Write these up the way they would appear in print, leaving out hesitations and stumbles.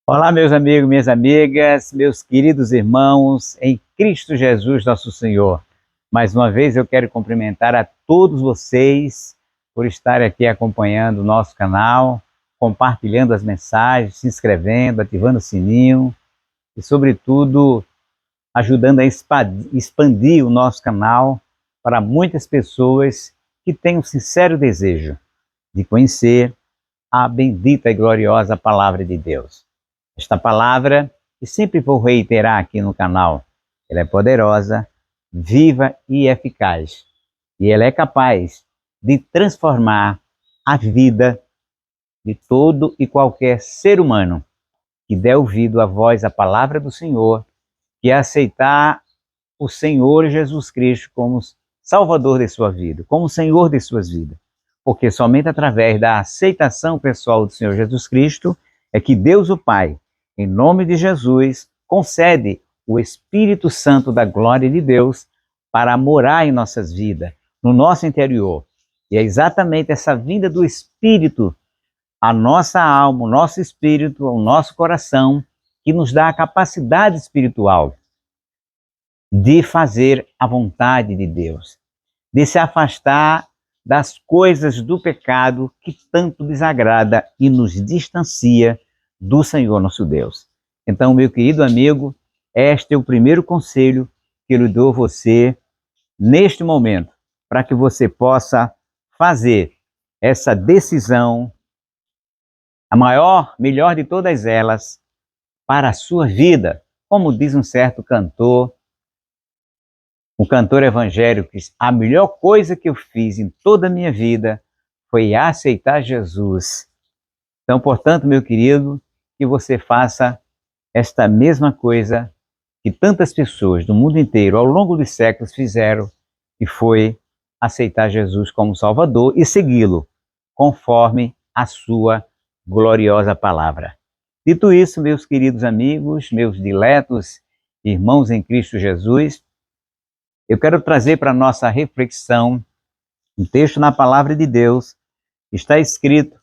Olá, meus amigos, minhas amigas, meus queridos irmãos, em Cristo Jesus, nosso Senhor. Mais uma vez eu quero cumprimentar a todos vocês por estarem aqui acompanhando o nosso canal, compartilhando as mensagens, se inscrevendo, ativando o sininho e, sobretudo, ajudando a expandir o nosso canal para muitas pessoas que têm um sincero desejo de conhecer a bendita e gloriosa Palavra de Deus. Esta palavra, que sempre vou reiterar aqui no canal, ela é poderosa, viva e eficaz. E ela é capaz de transformar a vida de todo e qualquer ser humano que der ouvido à voz, à palavra do Senhor, que aceitar o Senhor Jesus Cristo como Salvador de sua vida, como Senhor de suas vidas. Porque somente através da aceitação pessoal do Senhor Jesus Cristo é que Deus o Pai, em nome de Jesus, concede o Espírito Santo da glória de Deus para morar em nossas vidas, no nosso interior. E é exatamente essa vinda do Espírito, a nossa alma, o nosso espírito, o nosso coração, que nos dá a capacidade espiritual de fazer a vontade de Deus, de se afastar das coisas do pecado que tanto desagrada e nos distancia do Senhor nosso Deus. Então, meu querido amigo, este é o primeiro conselho que eu lhe dou a você neste momento, para que você possa fazer essa decisão, a maior, melhor de todas elas, para a sua vida. Como diz um certo cantor, um cantor evangélico, que diz: a melhor coisa que eu fiz em toda a minha vida foi aceitar Jesus. Então, portanto, meu querido, que você faça esta mesma coisa que tantas pessoas do mundo inteiro, ao longo dos séculos, fizeram, que foi aceitar Jesus como Salvador e segui-lo, conforme a sua gloriosa palavra. Dito isso, meus queridos amigos, meus diletos irmãos em Cristo Jesus, eu quero trazer para a nossa reflexão um texto na palavra de Deus, que está escrito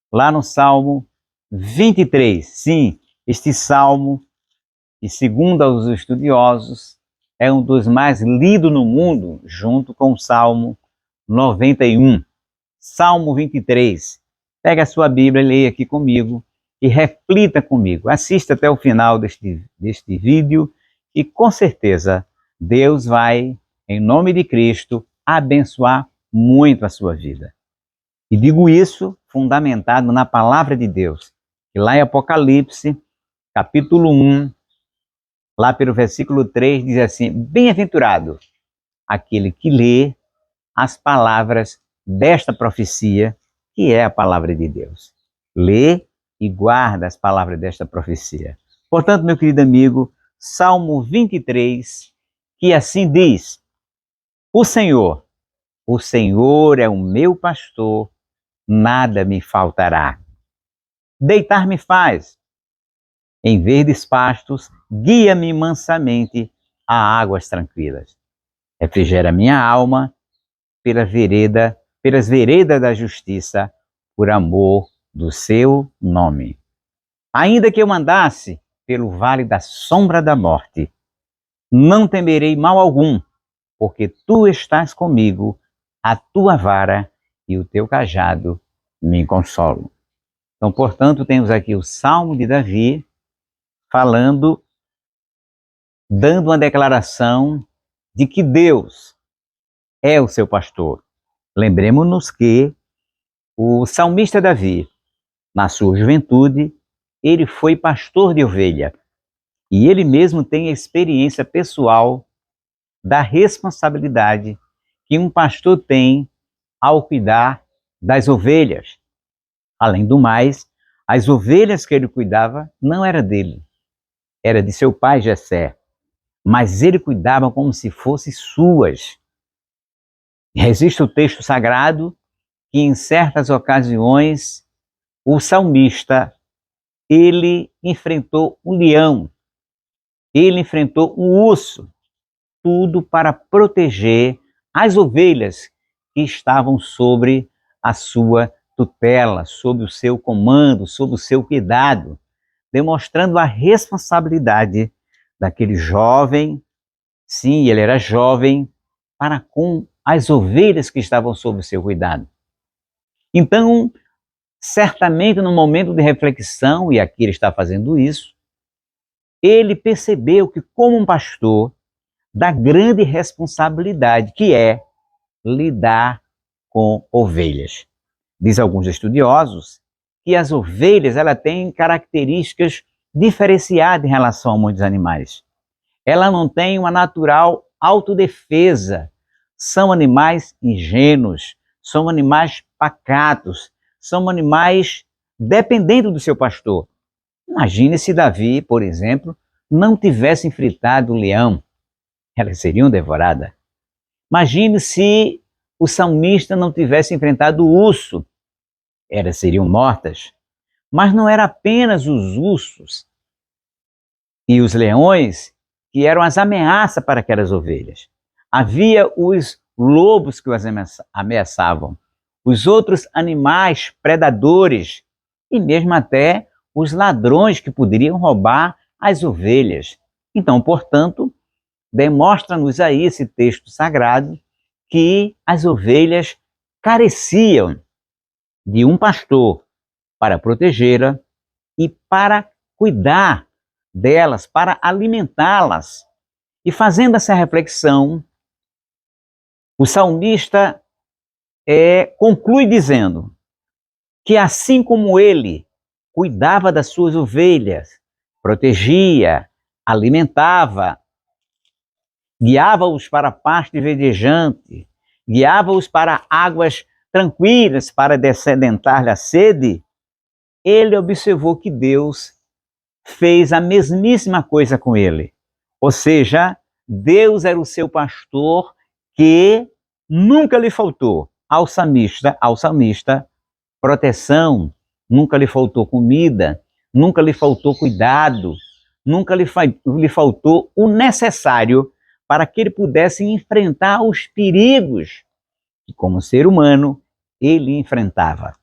lá no Salmo 23. Sim, este salmo, e segundo os estudiosos, é um dos mais lidos no mundo, junto com o Salmo 91. Salmo 23. Pega a sua Bíblia, leia aqui comigo e reflita comigo. Assista até o final deste vídeo e, com certeza, Deus vai, em nome de Cristo, abençoar muito a sua vida. E digo isso fundamentado na palavra de Deus, que lá em Apocalipse, capítulo 1, lá pelo versículo 3, diz assim: bem-aventurado aquele que lê as palavras desta profecia, que é a palavra de Deus. Lê e guarda as palavras desta profecia. Portanto, meu querido amigo, Salmo 23, que assim diz: o Senhor é o meu pastor, nada me faltará. Deitar-me faz em verdes pastos, guia-me mansamente a águas tranquilas. Refrigera minha alma pelas veredas da justiça, por amor do seu nome. Ainda que eu andasse pelo vale da sombra da morte, não temerei mal algum, porque tu estás comigo, a tua vara e o teu cajado me consolam. Então, portanto, temos aqui o Salmo de Davi, falando, dando uma declaração de que Deus é o seu pastor. Lembremos-nos que o salmista Davi, na sua juventude, ele foi pastor de ovelha. E ele mesmo tem a experiência pessoal da responsabilidade que um pastor tem ao cuidar das ovelhas. Além do mais, as ovelhas que ele cuidava não era dele, era de seu pai Jessé, mas ele cuidava como se fossem suas. Existe o texto sagrado que em certas ocasiões o salmista, ele enfrentou um leão, ele enfrentou um urso, tudo para proteger as ovelhas que estavam sobre a sua tutela, sob o seu comando, sob o seu cuidado. demonstrando a responsabilidade daquele jovem, sim, ele era jovem, para com as ovelhas que estavam sob o seu cuidado. Então, certamente no momento de reflexão, e aqui ele está fazendo isso, ele percebeu que, como um pastor, da grande responsabilidade que é lidar com ovelhas. Diz alguns estudiosos que as ovelhas têm características diferenciadas em relação a muitos animais. Ela não tem uma natural autodefesa. São animais ingênuos, são animais pacatos, são animais dependendo do seu pastor. Imagine se Davi, por exemplo, não tivesse enfrentado o leão. Elas seriam devoradas. Imagine se o salmista não tivesse enfrentado o urso. Elas seriam mortas. Mas não era apenas os ursos e os leões que eram as ameaças para aquelas ovelhas. Havia os lobos que os ameaçavam, os outros animais predadores e mesmo até os ladrões que poderiam roubar as ovelhas. Então, portanto, demonstra-nos aí esse texto sagrado que as ovelhas careciam de um pastor para protegê-la e para cuidar delas, para alimentá-las. E fazendo essa reflexão, o salmista conclui dizendo que assim como ele cuidava das suas ovelhas, protegia, alimentava, guiava-os para pasto verdejante, guiava-os para águas tranquilas para descedentar-lhe a sede, ele observou que Deus fez a mesmíssima coisa com ele. Ou seja, Deus era o seu pastor que nunca lhe faltou ao salmista proteção, nunca lhe faltou comida, nunca lhe faltou cuidado, nunca lhe faltou o necessário para que ele pudesse enfrentar os perigos que, como ser humano, ele enfrentava.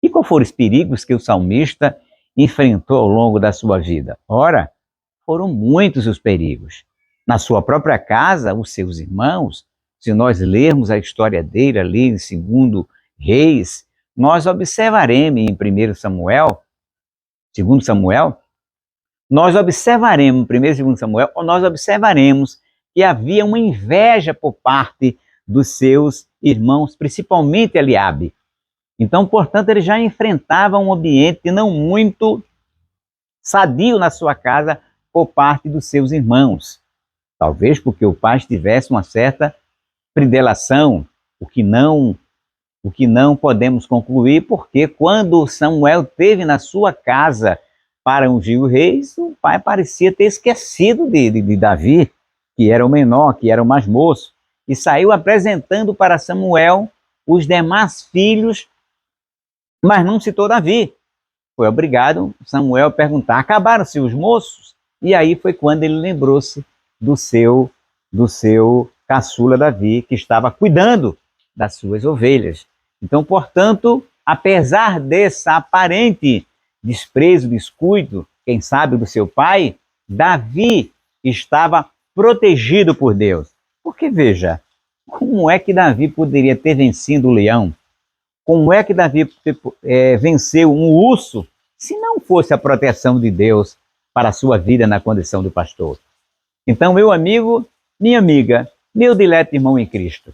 E quais foram os perigos que o salmista enfrentou ao longo da sua vida? Ora, foram muitos os perigos. Na sua própria casa, os seus irmãos, se nós lermos a história dele ali em 2 Reis, nós observaremos em 2 Samuel, nós observaremos que havia uma inveja por parte dos seus irmãos, principalmente Eliabe. Então, portanto, ele já enfrentava um ambiente não muito sadio na sua casa por parte dos seus irmãos. Talvez porque o pai tivesse uma certa predileção, o que não podemos concluir, porque quando Samuel teve na sua casa para ungir o rei, o pai parecia ter esquecido de Davi, que era o menor, que era o mais moço, e saiu apresentando para Samuel os demais filhos, mas não citou Davi. Foi obrigado Samuel a perguntar: acabaram-se os moços? E aí foi quando ele lembrou-se do seu caçula Davi, que estava cuidando das suas ovelhas. Então, portanto, apesar desse aparente desprezo, descuido, quem sabe do seu pai, Davi estava protegido por Deus. Porque veja, como é que Davi poderia ter vencido o leão? Como é que Davi venceu um urso se não fosse a proteção de Deus para a sua vida na condição de pastor? Então, meu amigo, minha amiga, meu dileto irmão em Cristo,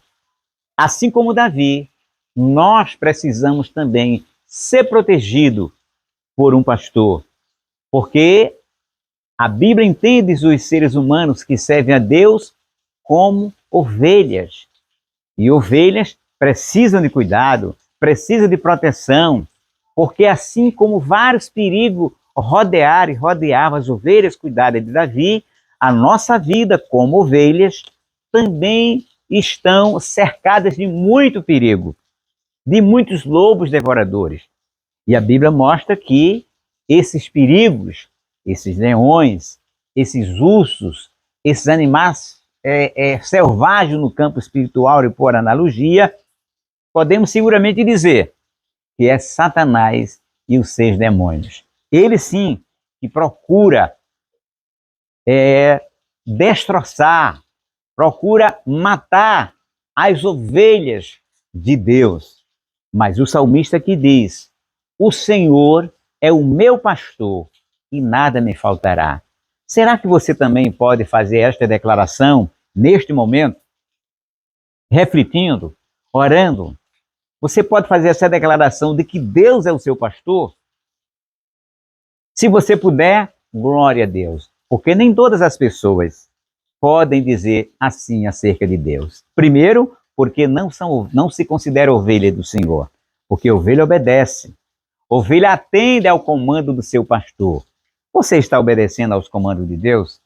assim como Davi, nós precisamos também ser protegidos por um pastor, porque a Bíblia entende os seres humanos que servem a Deus como ovelhas. E ovelhas precisam de cuidado, precisam de proteção, porque assim como vários perigos rodeavam as ovelhas cuidadas de Davi, a nossa vida como ovelhas também estão cercadas de muito perigo, de muitos lobos devoradores. E a Bíblia mostra que esses perigos, esses leões, esses ursos, esses animais selvagens no campo espiritual, e por analogia, podemos seguramente dizer que é Satanás e os seus demônios. Eles sim que procura destroçar, procura matar as ovelhas de Deus. Mas o salmista que diz: o Senhor é o meu pastor e nada me faltará. Será que você também pode fazer esta declaração neste momento? Refletindo, orando. Você pode fazer essa declaração de que Deus é o seu pastor? Se você puder, glória a Deus. Porque nem todas as pessoas podem dizer assim acerca de Deus. Primeiro, porque não se considera ovelha do Senhor. Porque ovelha obedece. Ovelha atende ao comando do seu pastor. Você está obedecendo aos comandos de Deus?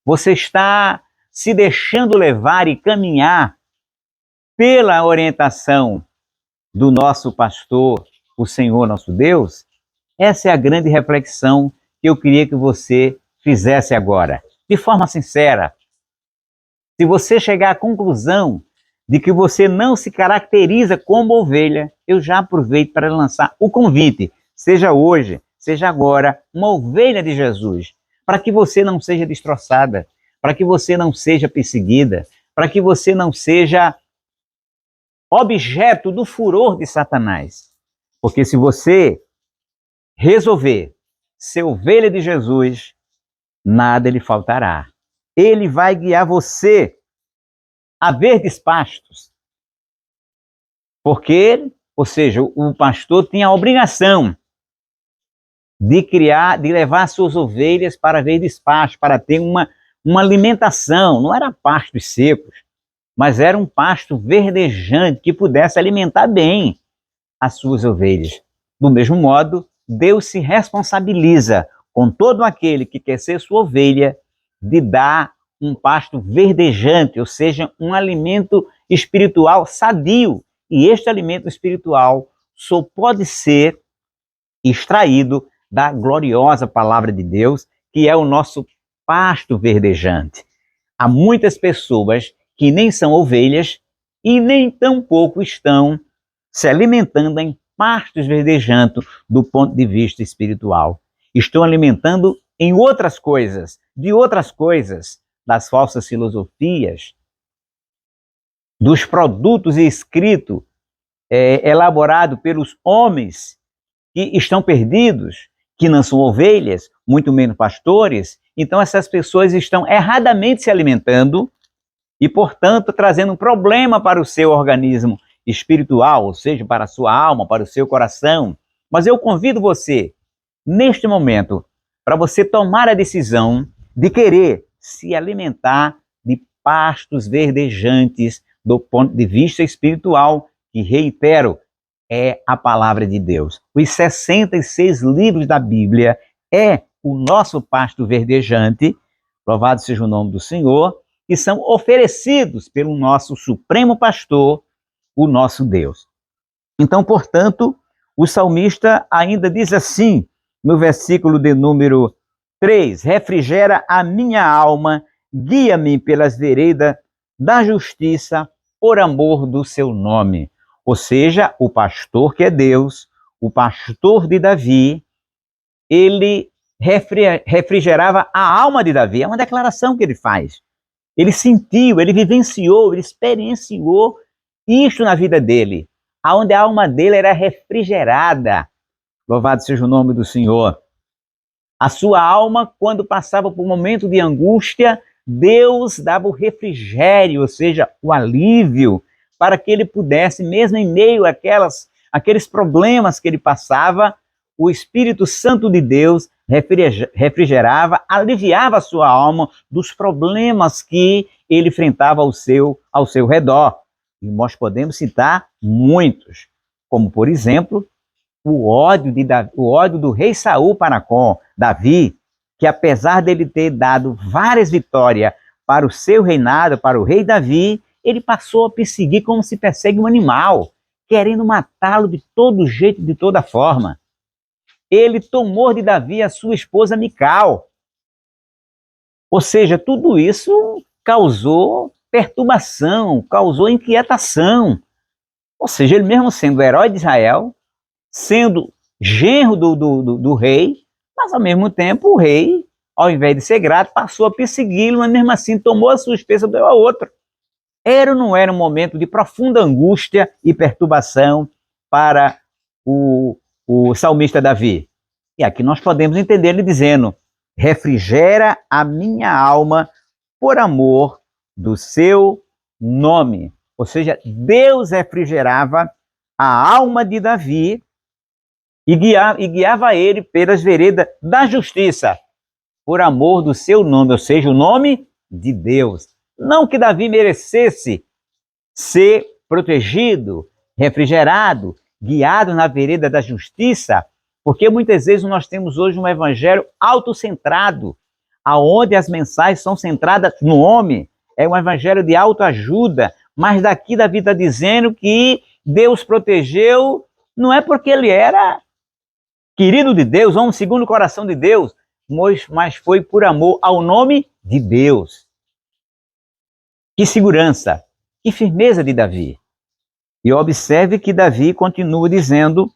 Você está se deixando levar e caminhar pela orientação do nosso pastor, o Senhor nosso Deus? Essa é a grande reflexão que eu queria que você fizesse agora, de forma sincera. Se você chegar à conclusão de que você não se caracteriza como ovelha, eu já aproveito para lançar o convite, seja hoje, seja agora, uma ovelha de Jesus, para que você não seja destroçada, para que você não seja perseguida, para que você não seja objeto do furor de Satanás. Porque se você resolver ser ovelha de Jesus, nada lhe faltará. Ele vai guiar você a verdes pastos. Porque, ou seja, o pastor tinha a obrigação de levar suas ovelhas para verdes pastos, para ter uma alimentação. Não era pastos secos, mas era um pasto verdejante que pudesse alimentar bem as suas ovelhas. Do mesmo modo, Deus se responsabiliza com todo aquele que quer ser sua ovelha de dar um pasto verdejante, ou seja, um alimento espiritual sadio. E este alimento espiritual só pode ser extraído da gloriosa palavra de Deus, que é o nosso pasto verdejante. Há muitas pessoas que nem são ovelhas e nem tampouco estão se alimentando em pastos verdejantes do ponto de vista espiritual. Estão alimentando em outras coisas, de outras coisas, das falsas filosofias, dos produtos escritos, elaborados pelos homens que estão perdidos, que não são ovelhas, muito menos pastores. Então essas pessoas estão erradamente se alimentando e, portanto, trazendo um problema para o seu organismo espiritual, ou seja, para a sua alma, para o seu coração. Mas eu convido você, neste momento, para você tomar a decisão de querer se alimentar de pastos verdejantes do ponto de vista espiritual, que, reitero, é a palavra de Deus. Os 66 livros da Bíblia é o nosso pasto verdejante, louvado seja o nome do Senhor, que são oferecidos pelo nosso supremo pastor, o nosso Deus. Então, portanto, o salmista ainda diz assim, no versículo de número 3, refrigera a minha alma, guia-me pelas veredas da justiça, por amor do seu nome. Ou seja, o pastor que é Deus, o pastor de Davi, ele refrigerava a alma de Davi. É uma declaração que ele faz. Ele sentiu, ele vivenciou, ele experienciou isto na vida dele, aonde a alma dele era refrigerada. Louvado seja o nome do Senhor. A sua alma, quando passava por um momento de angústia, Deus dava o refrigério, ou seja, o alívio, para que ele pudesse, mesmo em meio àqueles problemas que ele passava, o Espírito Santo de Deus refrigerava, aliviava a sua alma dos problemas que ele enfrentava ao seu redor. E nós podemos citar muitos, como, por exemplo, o ódio do rei Saul para com Davi, que apesar dele ter dado várias vitórias para o seu reinado, para o rei Davi, ele passou a perseguir como se persegue um animal, querendo matá-lo de todo jeito, de toda forma. Ele tomou de Davi a sua esposa Mical. Ou seja, tudo isso causou perturbação, causou inquietação. Ou seja, ele mesmo sendo herói de Israel, sendo genro do rei, Mas, ao mesmo tempo, o rei, ao invés de ser grato, passou a persegui-lo, mas mesmo assim tomou a sua esposa e deu a outro. Era ou não era um momento de profunda angústia e perturbação para o salmista Davi? E aqui nós podemos entender ele dizendo: refrigera a minha alma por amor do seu nome. Ou seja, Deus refrigerava a alma de Davi e guiava ele pelas veredas da justiça, por amor do seu nome, ou seja, o nome de Deus. Não que Davi merecesse ser protegido, refrigerado, guiado na vereda da justiça, porque muitas vezes nós temos hoje um evangelho autocentrado, aonde as mensagens são centradas no homem. É um evangelho de autoajuda, mas daqui Davi está dizendo que Deus protegeu, não é porque ele era querido de Deus, homem segundo o coração de Deus, mas foi por amor ao nome de Deus. Que segurança, que firmeza de Davi. E observe que Davi continua dizendo: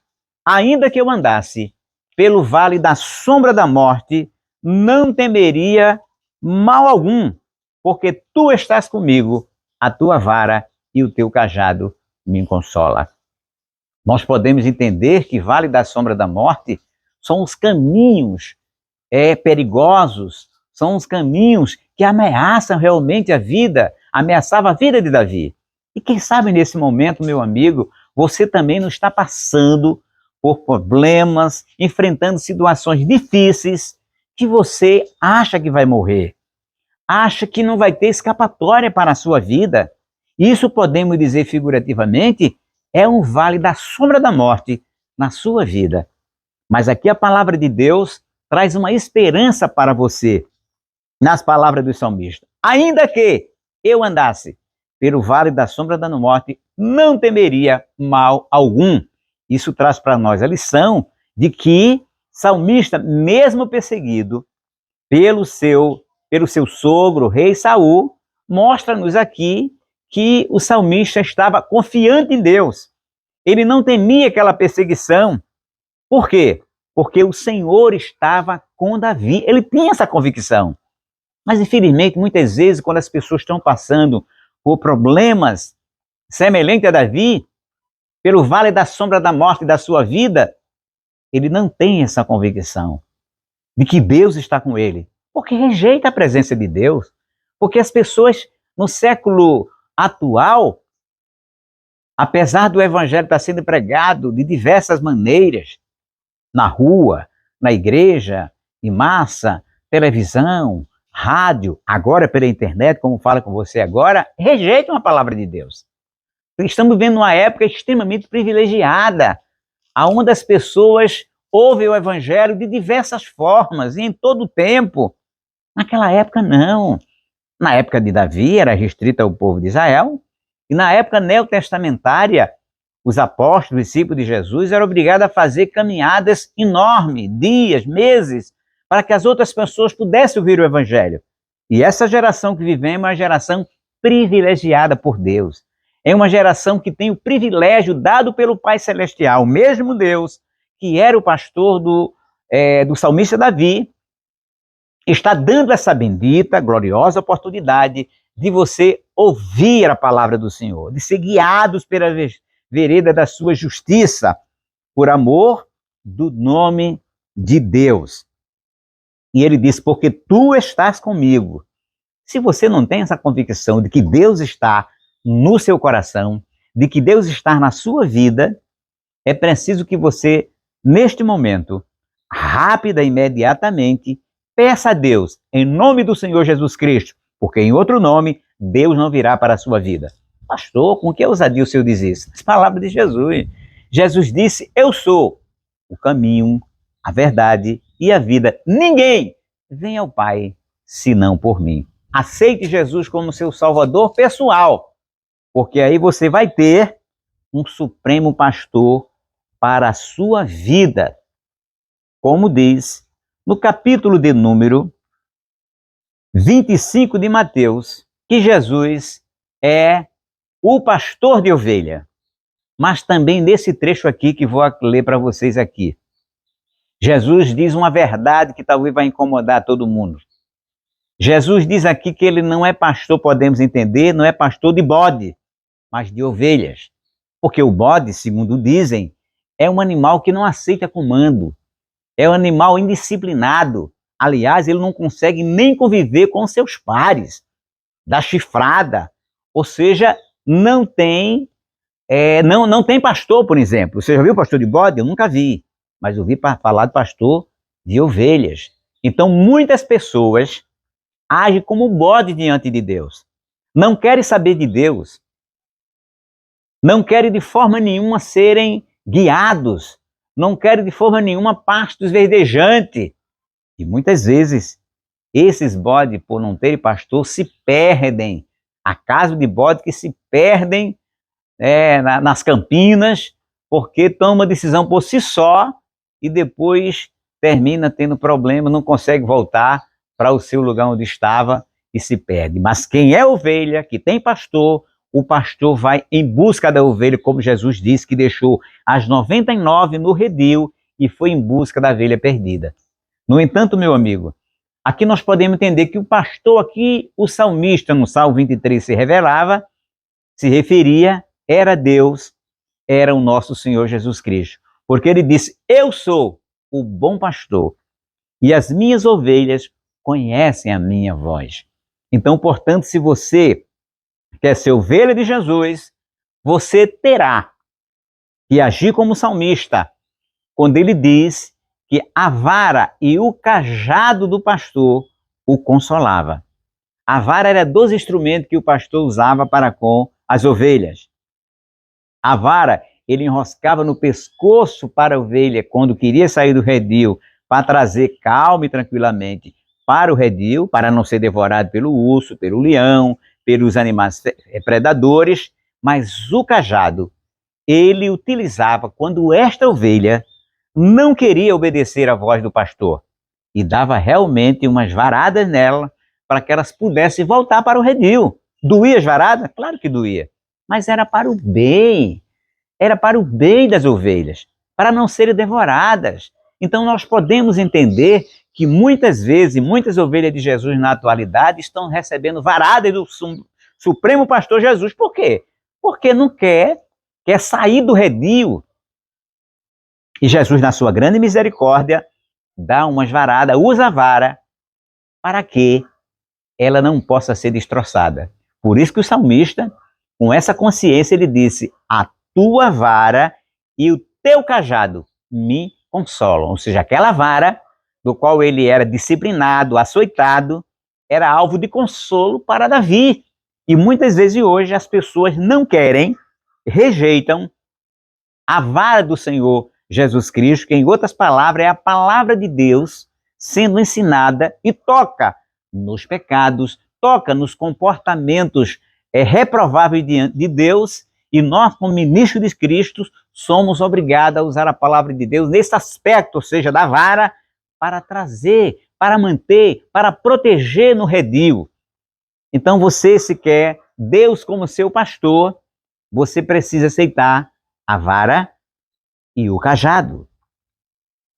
ainda que eu andasse pelo vale da sombra da morte, não temeria mal algum, porque tu estás comigo, a tua vara e o teu cajado me consola. Nós podemos entender que vale da sombra da morte são os caminhos perigosos, são os caminhos que ameaçam realmente a vida, ameaçava a vida de Davi. E quem sabe nesse momento, meu amigo, você também não está passando por problemas, enfrentando situações difíceis, que você acha que vai morrer, acha que não vai ter escapatória para a sua vida. Isso podemos dizer figurativamente, é um vale da sombra da morte na sua vida. Mas aqui a palavra de Deus traz uma esperança para você, nas palavras do salmista. Ainda que eu andasse pelo vale da sombra da morte, não temeria mal algum. Isso traz para nós a lição de que salmista, mesmo perseguido pelo seu sogro, rei Saul, mostra-nos aqui que o salmista estava confiante em Deus. Ele não temia aquela perseguição. Por quê? Porque o Senhor estava com Davi. Ele tinha essa convicção. Mas, infelizmente, muitas vezes, quando as pessoas estão passando por problemas semelhantes a Davi, pelo vale da sombra da morte da sua vida, ele não tem essa convicção de que Deus está com ele, porque rejeita a presença de Deus. Porque as pessoas, no século atual, apesar do evangelho estar sendo pregado de diversas maneiras, na rua, na igreja, em massa, televisão, rádio, agora pela internet, como fala com você agora, rejeitam a palavra de Deus. Estamos vivendo uma época extremamente privilegiada, onde as pessoas ouvem o evangelho de diversas formas e em todo o tempo. Naquela época, não. Na época de Davi, era restrita ao povo de Israel, e na época neotestamentária, os apóstolos, discípulos de Jesus, eram obrigados a fazer caminhadas enormes, dias, meses, para que as outras pessoas pudessem ouvir o evangelho. E essa geração que vivemos é uma geração privilegiada por Deus. É uma geração que tem o privilégio dado pelo Pai Celestial, o mesmo Deus que era o pastor do salmista Davi, está dando essa bendita, gloriosa oportunidade de você ouvir a palavra do Senhor, de ser guiados pela vereda da sua justiça, por amor do nome de Deus. E ele diz: porque tu estás comigo. Se você não tem essa convicção de que Deus está no seu coração, de que Deus está na sua vida, é preciso que você, neste momento, rápida e imediatamente, peça a Deus, em nome do Senhor Jesus Cristo, porque em outro nome, Deus não virá para a sua vida. Pastor, com que ousadia o senhor diz isso? As palavras de Jesus. Jesus disse: eu sou o caminho, a verdade e a vida. Ninguém vem ao Pai senão por mim. Aceite Jesus como seu salvador pessoal, porque aí você vai ter um supremo pastor para a sua vida. Como diz no capítulo de número 25 de Mateus, que Jesus é o pastor de ovelha. Mas também nesse trecho aqui que vou ler para vocês aqui. Jesus diz uma verdade que talvez vai incomodar todo mundo. Jesus diz aqui que ele não é pastor, podemos entender, não é pastor de bode, mas de ovelhas. Porque o bode, segundo dizem, é um animal que não aceita comando, é um animal indisciplinado. Aliás, ele não consegue nem conviver com seus pares, dá chifrada, ou seja, não tem pastor, por exemplo. Você já viu pastor de bode? Eu nunca vi, mas eu vi falar de pastor de ovelhas. Então, muitas pessoas agem como bode diante de Deus. Não querem saber de Deus. Não querem de forma nenhuma serem guiados. Não querem de forma nenhuma pastos verdejantes. E muitas vezes, esses bodes, por não terem pastor, se perdem. Há casos de bodes que se perdem nas campinas, porque toma decisão por si só e depois termina tendo problema, não consegue voltar para o seu lugar onde estava e se perde. Mas quem é ovelha, que tem pastor, o pastor vai em busca da ovelha, como Jesus disse, que deixou as 99 no redil e foi em busca da ovelha perdida. No entanto, meu amigo, aqui nós podemos entender que o pastor aqui, o salmista, no Salmo 23, se referia, era Deus, era o nosso Senhor Jesus Cristo. Porque ele disse, eu sou o bom pastor e as minhas ovelhas conhecem a minha voz. Então, portanto, se você quer ser ovelha de Jesus, você terá que agir como salmista, quando ele diz que a vara e o cajado do pastor o consolava. A vara era dos instrumentos que o pastor usava para com as ovelhas. A vara ele enroscava no pescoço para a ovelha quando queria sair do redil, para trazer calma e tranquilamente para o redil, para não ser devorado pelo urso, pelo leão, pelos animais predadores, mas o cajado ele utilizava quando esta ovelha não queria obedecer à voz do pastor e dava realmente umas varadas nela para que elas pudessem voltar para o redil. Doía as varadas? Claro que doía, mas era para o bem das ovelhas, para não serem devoradas. Então nós podemos entender que muitas vezes, muitas ovelhas de Jesus na atualidade estão recebendo varadas do Supremo Pastor Jesus. Por quê? Porque não quer sair do redil. E Jesus, na sua grande misericórdia, dá umas varadas, usa a vara para que ela não possa ser destroçada. Por isso que o salmista, com essa consciência, ele disse, a tua vara e o teu cajado me consolam. Ou seja, aquela vara do qual ele era disciplinado, açoitado, era alvo de consolo para Davi. E muitas vezes hoje as pessoas não querem, rejeitam a vara do Senhor Jesus Cristo, que em outras palavras é a palavra de Deus sendo ensinada e toca nos pecados, toca nos comportamentos reprováveis de Deus, e nós, como ministros de Cristo, somos obrigados a usar a palavra de Deus nesse aspecto, ou seja, da vara, para trazer, para manter, para proteger no redil. Então você, se quer Deus como seu pastor, você precisa aceitar a vara e o cajado.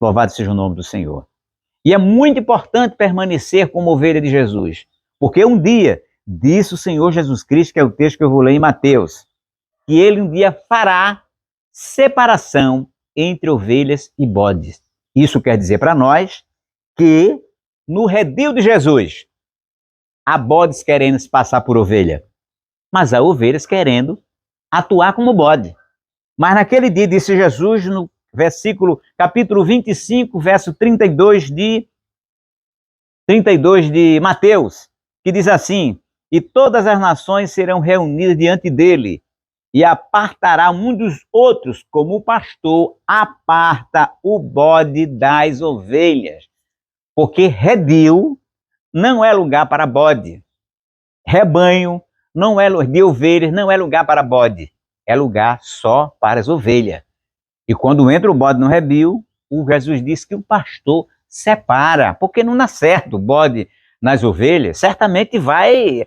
Louvado seja o nome do Senhor. E é muito importante permanecer como ovelha de Jesus, porque um dia, disse o Senhor Jesus Cristo, que é o texto que eu vou ler em Mateus, que ele um dia fará separação entre ovelhas e bodes. Isso quer dizer para nós que no redil de Jesus há bodes querendo se passar por ovelha, mas há ovelhas querendo atuar como bode. Mas naquele dia, disse Jesus, no capítulo 25, verso 32 de Mateus, que diz assim, e todas as nações serão reunidas diante dele, e apartará um dos outros, como o pastor aparta o bode das ovelhas. Porque redil não é lugar para bode. Rebanho não é de ovelhas, não é lugar para bode. É lugar só para as ovelhas. E quando entra o bode no redil, o Jesus disse que o pastor separa, porque não dá certo o bode nas ovelhas, certamente vai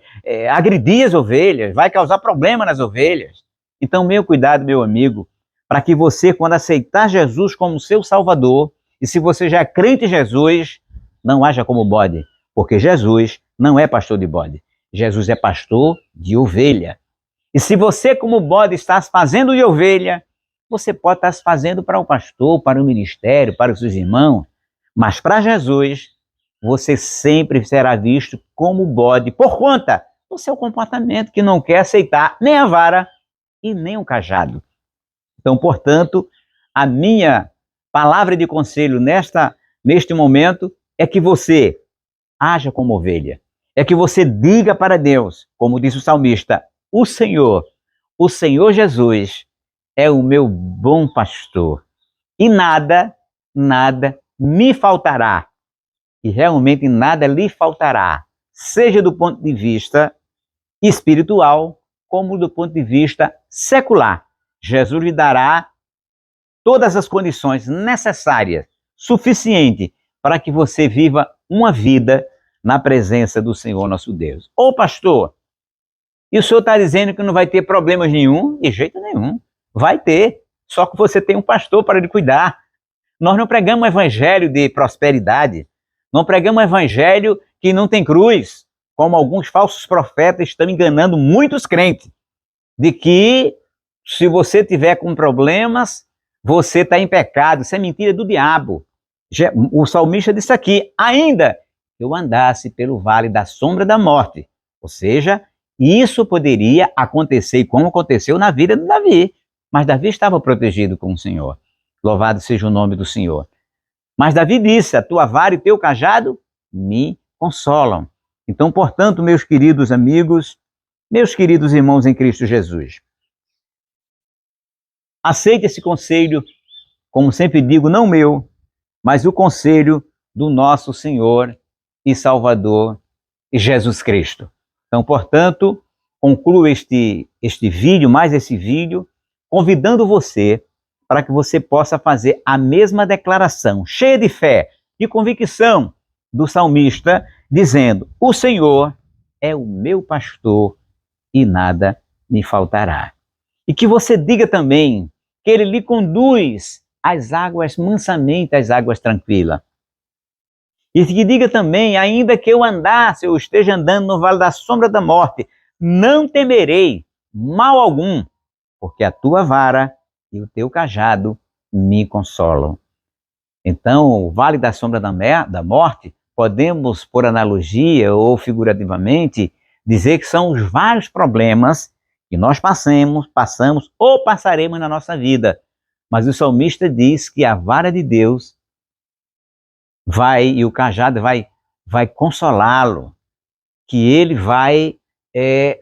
agredir as ovelhas, vai causar problema nas ovelhas. Então, meu cuidado, meu amigo, para que você, quando aceitar Jesus como seu Salvador E se você já é crente em Jesus, não haja como bode, porque Jesus não é pastor de bode. Jesus é pastor de ovelha. E se você, como bode, está se fazendo de ovelha, você pode estar se fazendo para o pastor, para o ministério, para os seus irmãos, mas para Jesus, você sempre será visto como bode, por conta do seu comportamento, que não quer aceitar nem a vara e nem o cajado. Então, portanto, a minha palavra de conselho neste momento é que você haja como ovelha. É que você diga para Deus, como disse o salmista, o Senhor Jesus é o meu bom pastor e nada me faltará. E realmente nada lhe faltará, seja do ponto de vista espiritual, como do ponto de vista secular. Jesus lhe dará todas as condições necessárias, suficiente, para que você viva uma vida na presença do Senhor nosso Deus. Ô pastor, e o senhor está dizendo que não vai ter problemas nenhum? De jeito nenhum. Vai ter, só que você tem um pastor para lhe cuidar. Nós não pregamos um evangelho de prosperidade, não pregamos um evangelho que não tem cruz, como alguns falsos profetas estão enganando muitos crentes, de que se você tiver com problemas, você está em pecado. Isso é mentira do diabo. O salmista disse aqui, ainda eu andasse pelo vale da sombra da morte. Ou seja, isso poderia acontecer, como aconteceu na vida de Davi. Mas Davi estava protegido com o Senhor. Louvado seja o nome do Senhor. Mas Davi disse, a tua vara e teu cajado me consolam. Então, portanto, meus queridos amigos, meus queridos irmãos em Cristo Jesus, aceite esse conselho, como sempre digo, não meu, mas o conselho do nosso Senhor e Salvador Jesus Cristo. Então, portanto, concluo este vídeo, mais esse vídeo, convidando você para que você possa fazer a mesma declaração, cheia de fé e convicção do salmista, dizendo, o Senhor é o meu pastor e nada me faltará. E que você diga também que Ele lhe conduz às águas mansamente, às águas tranquilas. E que diga também, ainda que eu andasse, eu esteja andando no vale da sombra da morte, não temerei mal algum, porque a tua vara e o teu cajado me consolam. Então, o vale da sombra da morte, podemos, por analogia ou figurativamente, dizer que são os vários problemas que nós passamos ou passaremos na nossa vida. Mas o salmista diz que a vara de Deus e o cajado vai consolá-lo, que ele vai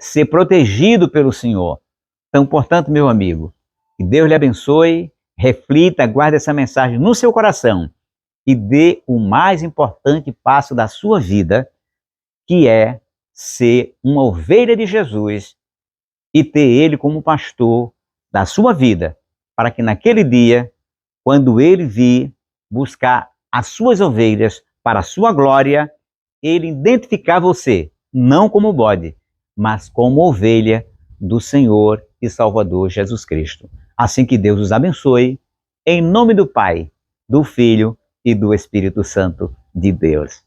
ser protegido pelo Senhor. Então, portanto, meu amigo, que Deus lhe abençoe, reflita, guarde essa mensagem no seu coração e dê o mais importante passo da sua vida, que é ser uma ovelha de Jesus e ter Ele como pastor da sua vida, para que naquele dia, quando Ele vir buscar as suas ovelhas para a sua glória, Ele identificar você, não como bode, mas como ovelha do Senhor e Salvador Jesus Cristo. Assim que Deus os abençoe, em nome do Pai, do Filho e do Espírito Santo de Deus.